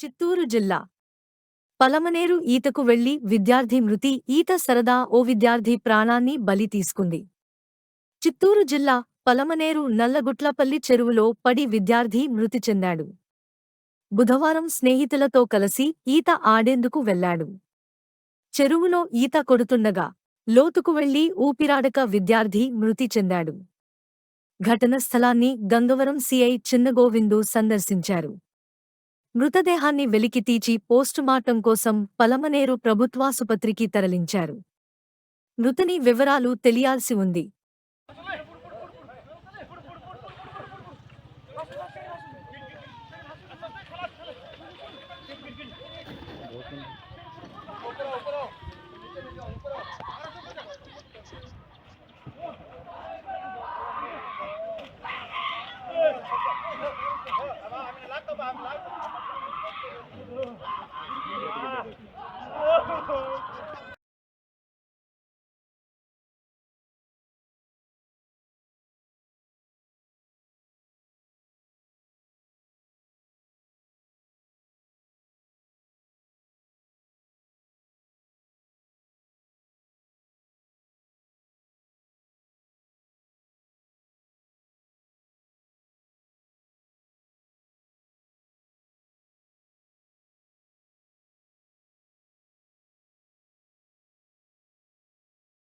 చిత్తూరు జిల్లా పలమనేరు ఈతకు వెళ్లి విద్యార్థి మృతి. ఈత సరదా ఓ విద్యార్థి ప్రాణాన్ని బలి తీసుకుంది. చిత్తూరు జిల్లా పలమనేరు నల్లగుట్లపల్లి చెరువులో పడి విద్యార్థి మృతి చెందాడు. బుధవారం స్నేహితులతో కలిసి ఈత ఆడేందుకు వెళ్లాడు. చెరువులో ఈత కొడుతుండగా లోతుకు వెళ్లి ఊపిరాడక విద్యార్థి మృతి చెందాడు. ఘటన స్థలాన్ని గంగవరం సీఐ చిన్నగోవిందు సందర్శించారు. మృతదేహాన్ని వెలికితీచి పోస్టుమార్టం కోసం పలమనేరు ప్రభుత్వాసుపత్రికి తరలించారు. మృతుని వివరాలు తెలియాల్సి ఉంది.